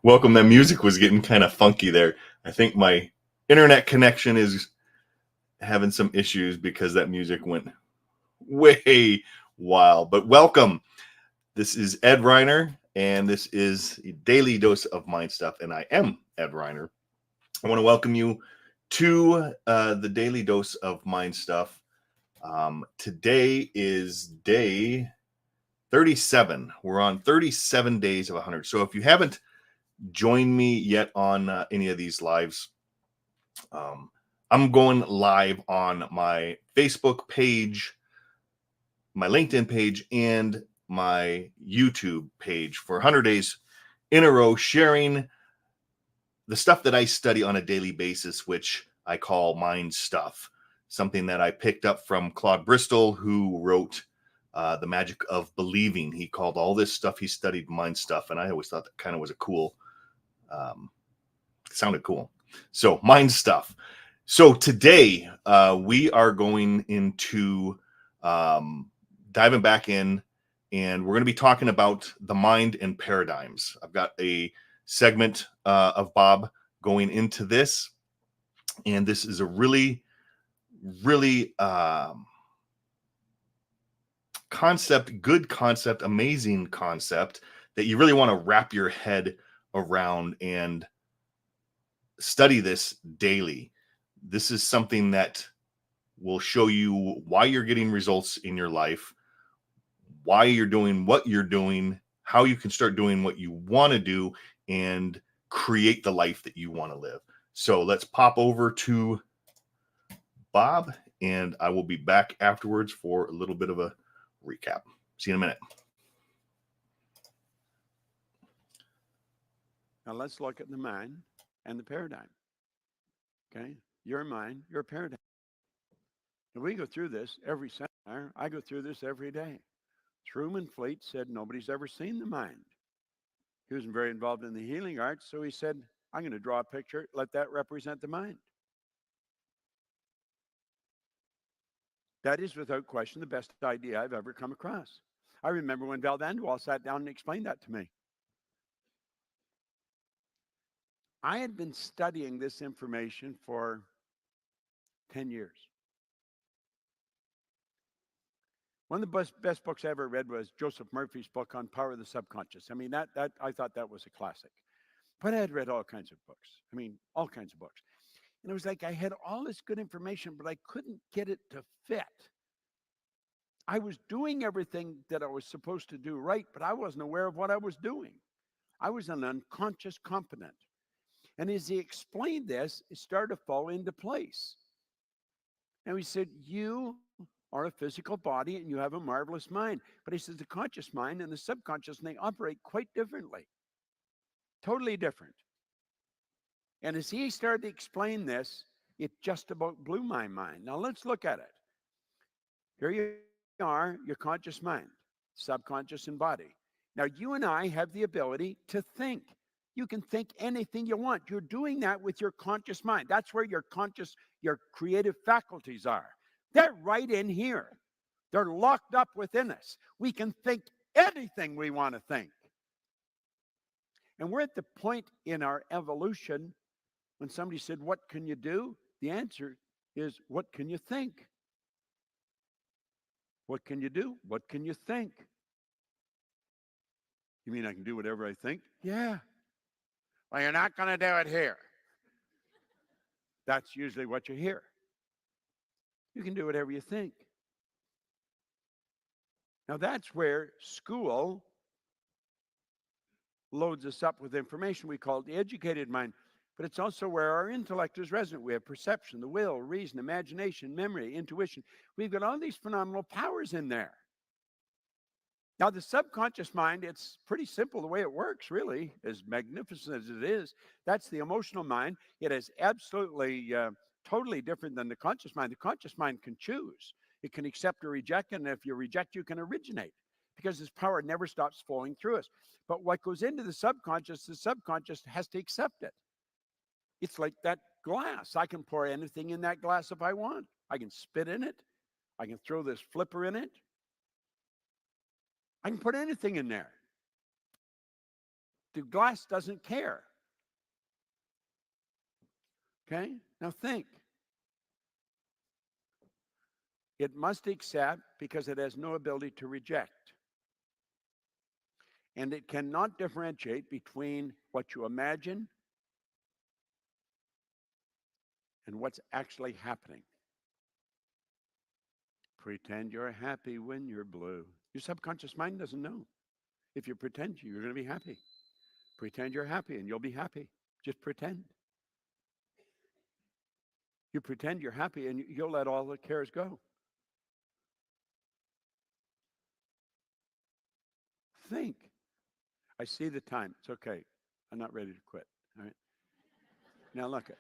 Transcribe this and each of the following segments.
Welcome. That music was getting kind of funky there. I think my internet connection is having some issues because that music went way wild. But welcome. This is Ed Reiner, and this is a daily dose of mind stuff. And I am Ed Reiner. I want to welcome you to the daily dose of mind stuff. Today is day 37. We're on 37 days of 100. So if you haven't joined me yet on any of these lives, I'm going live on my Facebook page, my LinkedIn page, and my YouTube page for 100 days in a row, sharing the stuff that I study on a daily basis, which I call mind stuff. Something that I picked up from Claude Bristol, who wrote The Magic of Believing. He called all this stuff he studied mind stuff, and I always thought that kind of was a cool, sounded cool. So mind stuff. So today we are going into diving back in, and we're going to be talking about the mind and paradigms. I've got a segment of Bob going into this, and this is a really good concept, amazing concept that you really want to wrap your head around and study this daily. This is something that will show you why you're getting results in your life, why you're doing what you're doing, how you can start doing what you want to do, and create the life that you want to live. So let's pop over to Bob, and I will be back afterwards for a little bit of a recap. See you in a minute. Now let's look at the mind and the paradigm. Okay, your mind, your paradigm. And we go through this every seminar. I go through this every day. Truman Fleet said nobody's ever seen the mind. He wasn't very involved in the healing arts, so he said, I'm going to draw a picture, let that represent the mind. That is, without question, the best idea I've ever come across. I remember when Val Vanderwall sat down and explained that to me. I had been studying this information for 10 years. One of the best books I ever read was Joseph Murphy's book on Power of the Subconscious. I mean, that I thought that was a classic. But I had read all kinds of books. I mean, all kinds of books. And it was like I had all this good information, but I couldn't get it to fit. I was doing everything that I was supposed to do right, but I wasn't aware of what I was doing. I was an unconscious component. And as he explained this, it started to fall into place. And he said, you are a physical body and you have a marvelous mind. But he says the conscious mind and the subconscious, and they operate quite differently. Totally different. And as he started to explain this, it just about blew my mind. Now let's look at it. Here you are, your conscious mind, subconscious and body. Now you and I have the ability to think. You can think anything you want. You're doing that with your conscious mind. That's where your creative faculties are. They're right in here. They're locked up within us. We can think anything we want to think. And we're at the point in our evolution when somebody said, what can you do? The answer is, what can you think? What can you do? What can you think? You mean I can do whatever I think? Yeah. Well, you're not going to do it here. That's usually what you hear. You can do whatever you think. Now that's where school loads us up with information. We call it the educated mind. But it's also where our intellect is resident. We have perception, the will, reason, imagination, memory, intuition. We've got all these phenomenal powers in there. Now, the subconscious mind, it's pretty simple the way it works, really, as magnificent as it is. That's the emotional mind. It is absolutely totally different than the conscious mind. The conscious mind can choose, it can accept or reject. And if you reject, you can originate because this power never stops flowing through us. But what goes into the subconscious has to accept it. It's like that glass. I can pour anything in that glass if I want, I can spit in it, I can throw this flipper in it. I can put anything in there. The glass doesn't care. Okay? Now think. It must accept because it has no ability to reject. And it cannot differentiate between what you imagine and what's actually happening. Pretend you're happy when you're blue. Your subconscious mind doesn't know. If you pretend you're going to be happy, pretend you're happy and you'll be happy. Just pretend. You pretend you're happy and you'll let all the cares go. Think. I see the time. It's okay. I'm not ready to quit. All right. Now look at.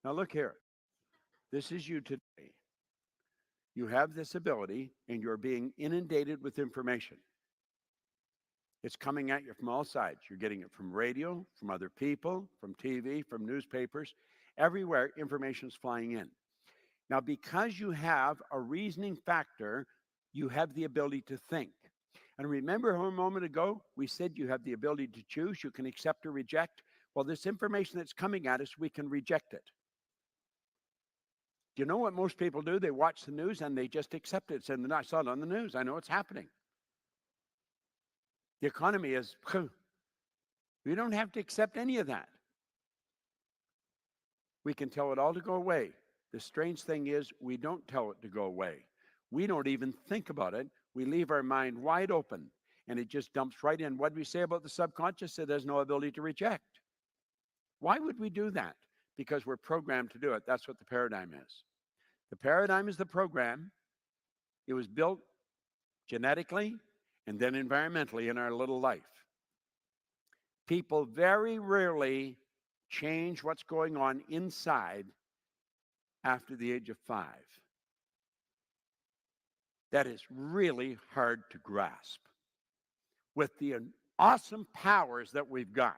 Now look here. This is you today. You have this ability and you're being inundated with information. It's coming at you from all sides. You're getting it from radio, from other people, from TV, from newspapers. Everywhere information is flying in. Now, because you have a reasoning factor, you have the ability to think. And remember a moment ago, we said you have the ability to choose. You can accept or reject. Well, this information that's coming at us, we can reject it. Do you know what most people do? They watch the news and they just accept it. Saying, I saw it on the news. I know it's happening. The economy is, we don't have to accept any of that. We can tell it all to go away. The strange thing is we don't tell it to go away. We don't even think about it. We leave our mind wide open and it just dumps right in. What do we say about the subconscious? It has no ability to reject. Why would we do that? Because we're programmed to do it. That's what the paradigm is. The paradigm is the program. It was built genetically and then environmentally in our little life. People very rarely change what's going on inside after the age of 5. That is really hard to grasp. With the awesome powers that we've got.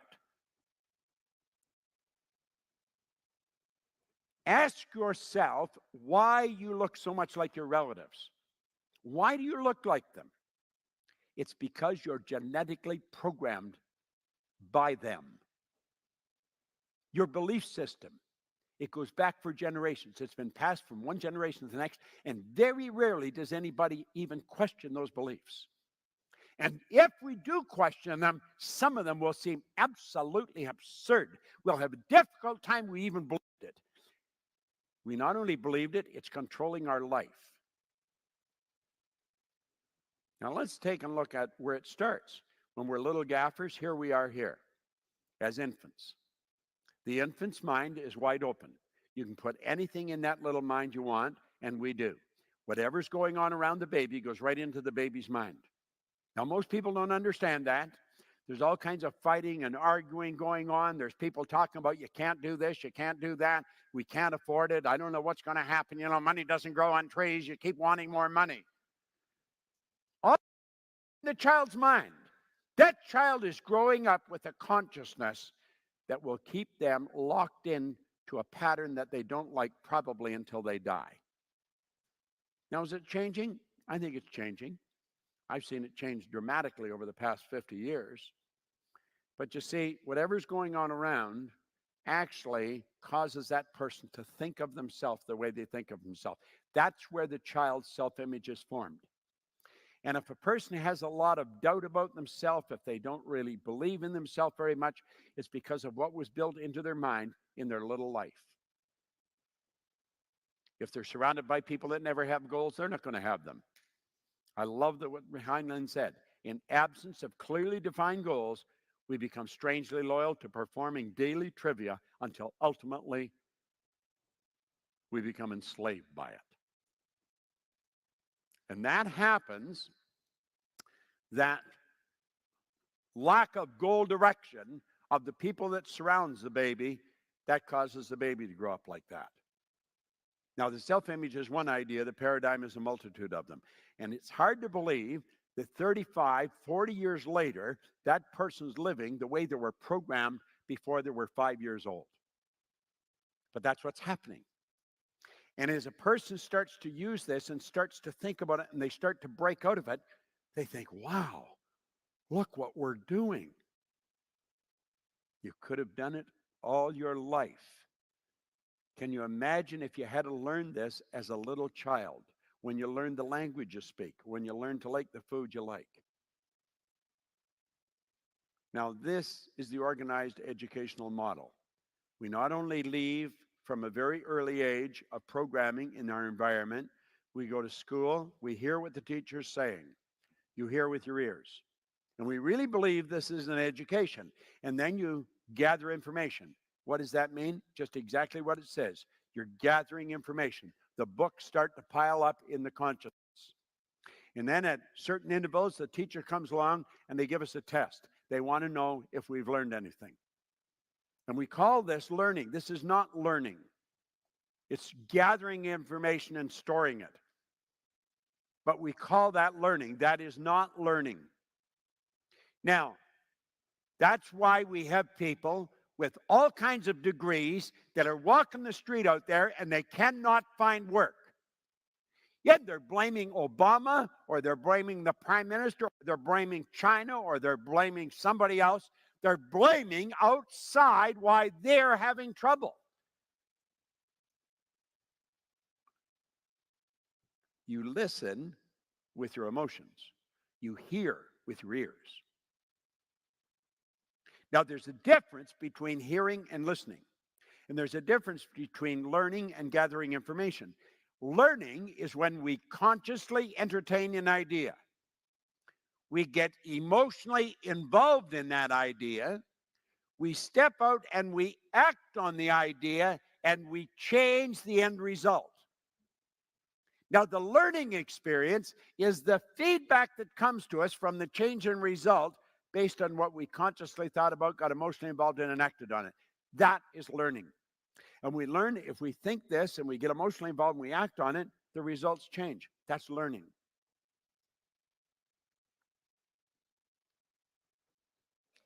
Ask yourself why you look so much like your relatives. Why do you look like them? It's because you're genetically programmed by them. Your belief system, it goes back for generations. It's been passed from one generation to the next, and very rarely does anybody even question those beliefs. And if we do question them, some of them will seem absolutely absurd. We'll have a difficult time we even believed it. We not only believed it, it's controlling our life. Now let's take a look at where it starts. When we're little gaffers, here we are here as infants. The infant's mind is wide open. You can put anything in that little mind you want, and we do. Whatever's going on around the baby goes right into the baby's mind. Now, most people don't understand that. There's all kinds of fighting and arguing going on. There's people talking about you can't do this, you can't do that, we can't afford it. I don't know what's going to happen. You know, money doesn't grow on trees. You keep wanting more money. All in the child's mind. That child is growing up with a consciousness that will keep them locked in to a pattern that they don't like probably until they die. Now, is it changing? I think it's changing. I've seen it change dramatically over the past 50 years. But you see, whatever's going on around actually causes that person to think of themselves the way they think of themselves. That's where the child's self-image is formed. And if a person has a lot of doubt about themselves, if they don't really believe in themselves very much, it's because of what was built into their mind in their little life. If they're surrounded by people that never have goals, they're not going to have them. I love what Heinlein said. In absence of clearly defined goals, we become strangely loyal to performing daily trivia until ultimately we become enslaved by it. And that happens, that lack of goal direction of the people that surrounds the baby, that causes the baby to grow up like that. Now, the self-image is one idea. The paradigm is a multitude of them. And it's hard to believe that 35, 40 years later, that person's living the way they were programmed before they were 5 years old. But that's what's happening. And as a person starts to use this and starts to think about it and they start to break out of it, they think, wow, look what we're doing. You could have done it all your life. Can you imagine if you had to learn this as a little child, when you learned the language you speak, when you learned to like the food you like? Now, this is the organized educational model. We not only leave from a very early age of programming in our environment, we go to school, we hear what the teacher's saying. You hear with your ears. And we really believe this is an education. And then you gather information. What does that mean? Just exactly what it says. You're gathering information. The books start to pile up in the consciousness. And then at certain intervals, the teacher comes along and they give us a test. They want to know if we've learned anything. And we call this learning. This is not learning. It's gathering information and storing it. But we call that learning. That is not learning. Now, that's why we have people with all kinds of degrees that are walking the street out there and they cannot find work. Yet they're blaming Obama, or they're blaming the prime minister, or they're blaming China, or they're blaming somebody else. They're blaming outside why they're having trouble. You listen with your emotions. You hear with your ears. Now, there's a difference between hearing and listening. And there's a difference between learning and gathering information. Learning is when we consciously entertain an idea. We get emotionally involved in that idea. We step out and we act on the idea and we change the end result. Now, the learning experience is the feedback that comes to us from the change in result based on what we consciously thought about, got emotionally involved in, and acted on it. That is learning. And we learn if we think this and we get emotionally involved and we act on it, the results change. That's learning.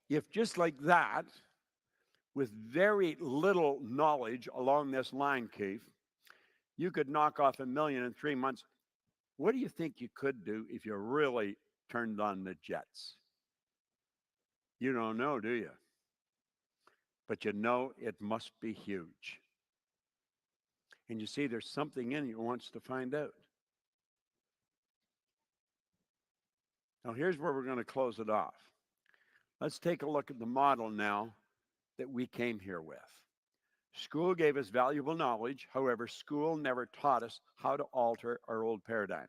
If just like that, with very little knowledge along this line, Keith, you could knock off 1 million in 3 months, what do you think you could do if you really turned on the jets? You don't know, do you? But you know it must be huge. And you see, there's something in you who wants to find out. Now, here's where we're going to close it off. Let's take a look at the model now that we came here with. School gave us valuable knowledge. However, school never taught us how to alter our old paradigm.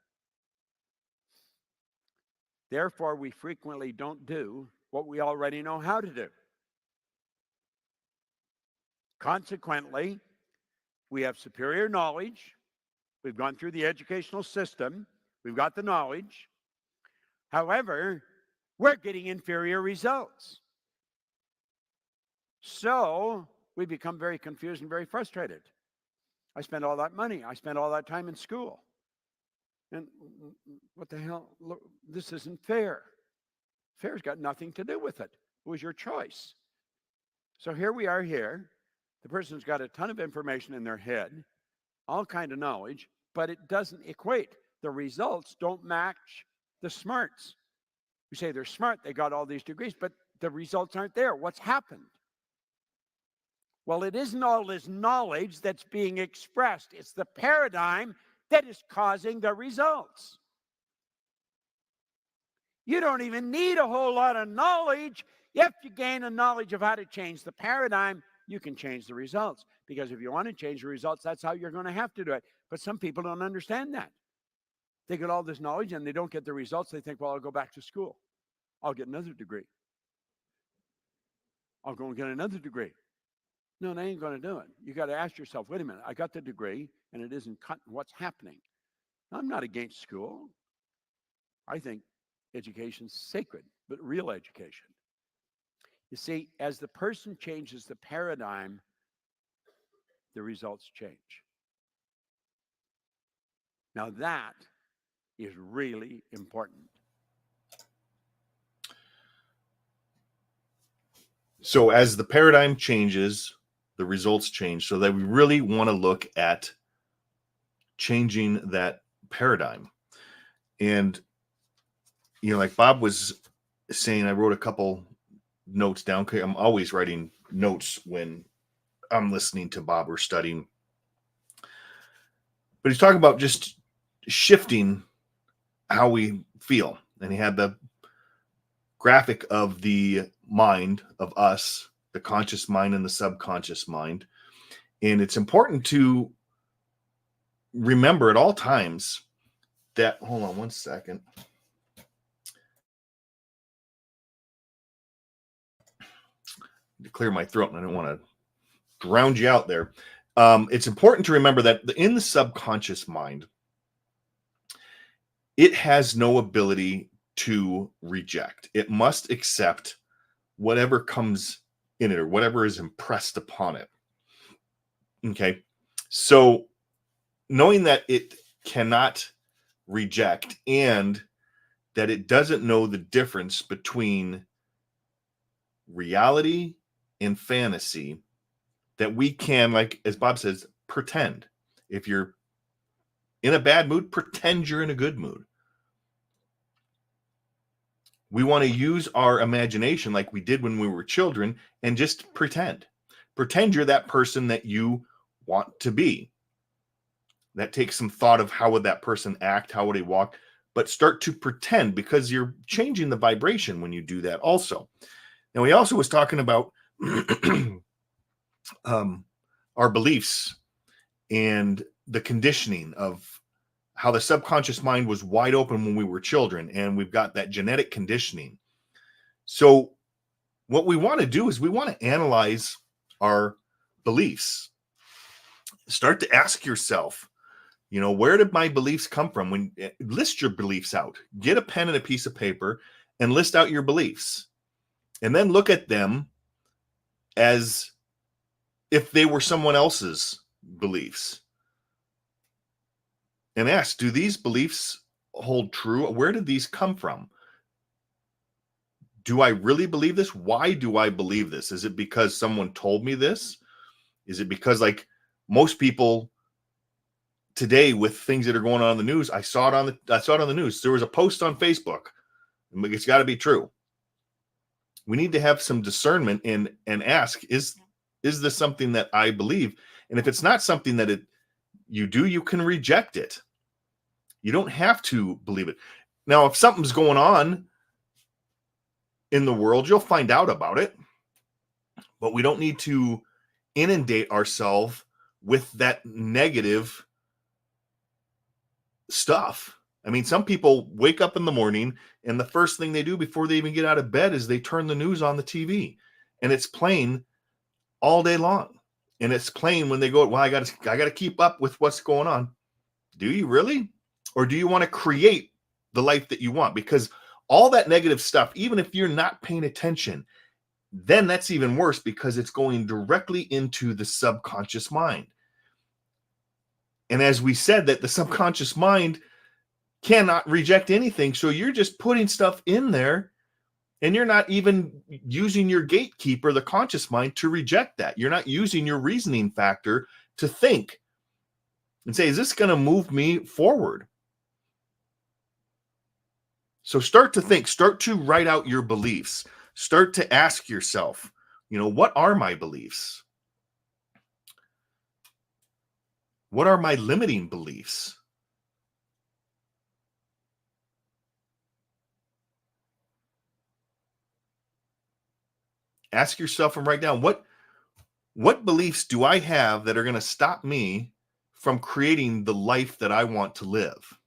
Therefore, we frequently don't do what we already know how to do. Consequently, we have superior knowledge. We've gone through the educational system. We've got the knowledge. However, we're getting inferior results. So we become very confused and very frustrated. I spent all that money. I spent all that time in school. And what the hell? Look, this isn't fair. Fair's got nothing to do with it. It was your choice. So here we are here. The person's got a ton of information in their head, all kind of knowledge, but it doesn't equate. The results don't match the smarts. You say they're smart, they got all these degrees, but the results aren't there. What's happened? Well, it isn't all this knowledge that's being expressed. It's the paradigm that is causing the results. You don't even need a whole lot of knowledge. If you gain a knowledge of how to change the paradigm, you can change the results. Because if you want to change the results, that's how you're going to have to do it. But some people don't understand that. They get all this knowledge and they don't get the results. They think, well, I'll go back to school. I'll get another degree. I'll go and get another degree. No, they ain't going to do it. You got to ask yourself, wait a minute, I got the degree and it isn't what's happening. I'm not against school. I think education's sacred, but real education. You see, as the person changes the paradigm, the results change. Now that is really important. So as the paradigm changes, the results change. So that we really want to look at changing that paradigm. And, like Bob was saying, I wrote a couple notes down. I'm always writing notes when I'm listening to Bob or studying. But he's talking about just shifting how we feel. And he had the graphic of the mind of us, the conscious mind and the subconscious mind. And it's important to remember at all times that, hold on one second. To clear my throat, and I don't want to drown you out there. It's important to remember that in the subconscious mind, it has no ability to reject. It must accept whatever comes in it or whatever is impressed upon it. Okay. So knowing that it cannot reject and that it doesn't know the difference between reality and fantasy, that we can, like as Bob says, pretend. If you're in a bad mood, pretend you're in a good mood. We want to use our imagination like we did when we were children and just pretend. Pretend you're that person that you want to be. That takes some thought of how would that person act, how would he walk, but start to pretend, because you're changing the vibration when you do that also. Now, he also was talking about our beliefs and the conditioning of how the subconscious mind was wide open when we were children, and we've got that genetic conditioning. So what we want to do is we want to analyze our beliefs. Start to ask yourself, where did my beliefs come from? List your beliefs out. Get a pen and a piece of paper and list out your beliefs. And then look at them as if they were someone else's beliefs. And ask, do these beliefs hold true? Where did these come from? Do I really believe this? Why do I believe this? Is it because someone told me this? Is it because, like most people today with things that are going on in the news, I saw it on the news. There was a post on Facebook. It's got to be true. We need to have some discernment and ask, is this something that I believe? And if it's not something that you can reject it. You don't have to believe it. Now, if something's going on in the world, you'll find out about it. But we don't need to inundate ourselves with that negative stuff. I mean, some people wake up in the morning and the first thing they do before they even get out of bed is they turn the news on the TV, and it's playing all day long. And it's playing when they go, well, I got to keep up with what's going on. Do you really? Or do you want to create the life that you want? Because all that negative stuff, even if you're not paying attention, then that's even worse, because it's going directly into the subconscious mind. And as we said, that the subconscious mind cannot reject anything. So you're just putting stuff in there, and you're not even using your gatekeeper, the conscious mind, to reject that. You're not using your reasoning factor to think and say, is this going to move me forward? So start to think, start to write out your beliefs. Start to ask yourself, what are my beliefs? What are my limiting beliefs? Ask yourself and write down, what beliefs do I have that are going to stop me from creating the life that I want to live?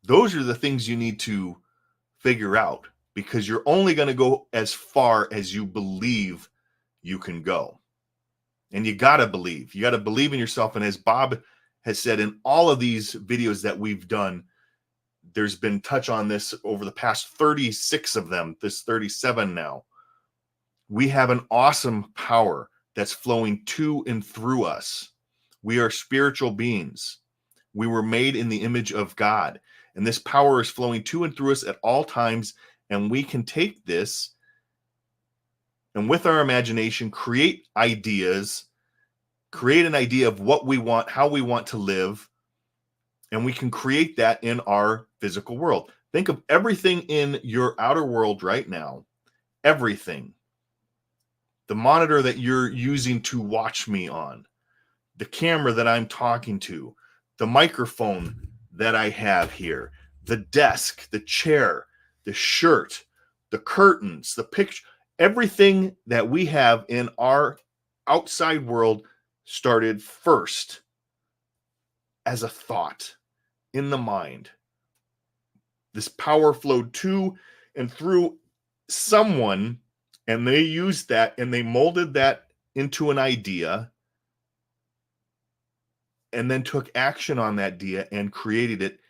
Those are the things you need to figure out, because you're only going to go as far as you believe you can go. And you got to believe. You got to believe in yourself. And as Bob has said in all of these videos that we've done, there's been touch on this over the past 36 of them, this 37 now. We have an awesome power that's flowing to and through us. We are spiritual beings. We were made in the image of God. And this power is flowing to and through us at all times. And we can take this and with our imagination, create ideas, create an idea of what we want, how we want to live. And we can create that in our physical world. Think of everything in your outer world right now. Everything. The monitor that you're using to watch me on, the camera that I'm talking to, the microphone that I have here, the desk, the chair, the shirt, the curtains, the picture, everything that we have in our outside world started first as a thought in the mind. This power flowed to and through someone, and they used that and they molded that into an idea and then took action on that idea and created it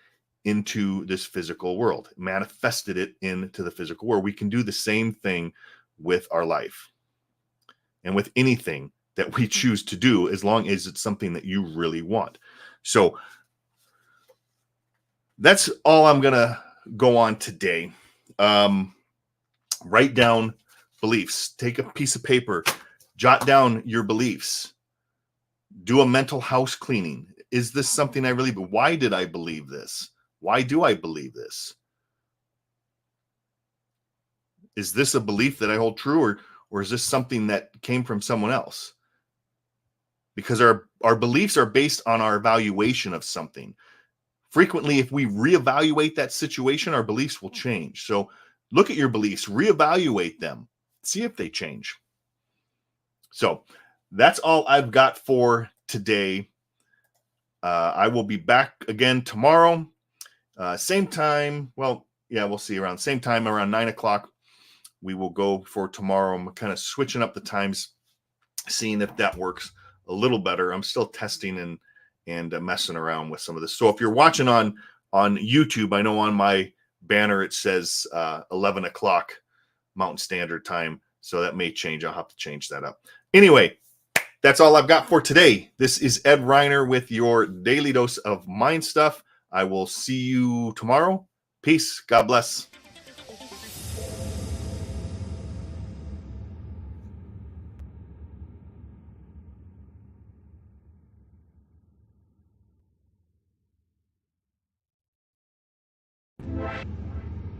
into this physical world, manifested it into the physical world. We can do the same thing with our life and with anything that we choose to do, as long as it's something that you really want. So that's all I'm going to go on today. Write down beliefs. Take a piece of paper, jot down your beliefs. Do a mental house cleaning. Is this something I really believe? Why did I believe this? Why do I believe this? Is this a belief that I hold true, or is this something that came from someone else? Because our beliefs are based on our evaluation of something. Frequently, if we reevaluate that situation, our beliefs will change. So look at your beliefs, reevaluate them, see if they change. So that's all I've got for today. I will be back again tomorrow. Same time. Well, yeah, we'll see around same time, around 9 o'clock. We will go for tomorrow. I'm kind of switching up the times, seeing if that works a little better. I'm still testing and messing around with some of this. So if you're watching on YouTube, I know on my banner it says 11 o'clock Mountain Standard Time. So that may change. I'll have to change that up. Anyway, that's all I've got for today. This is Ed Reiner with your daily dose of mind stuff. I will see you tomorrow. Peace. God bless.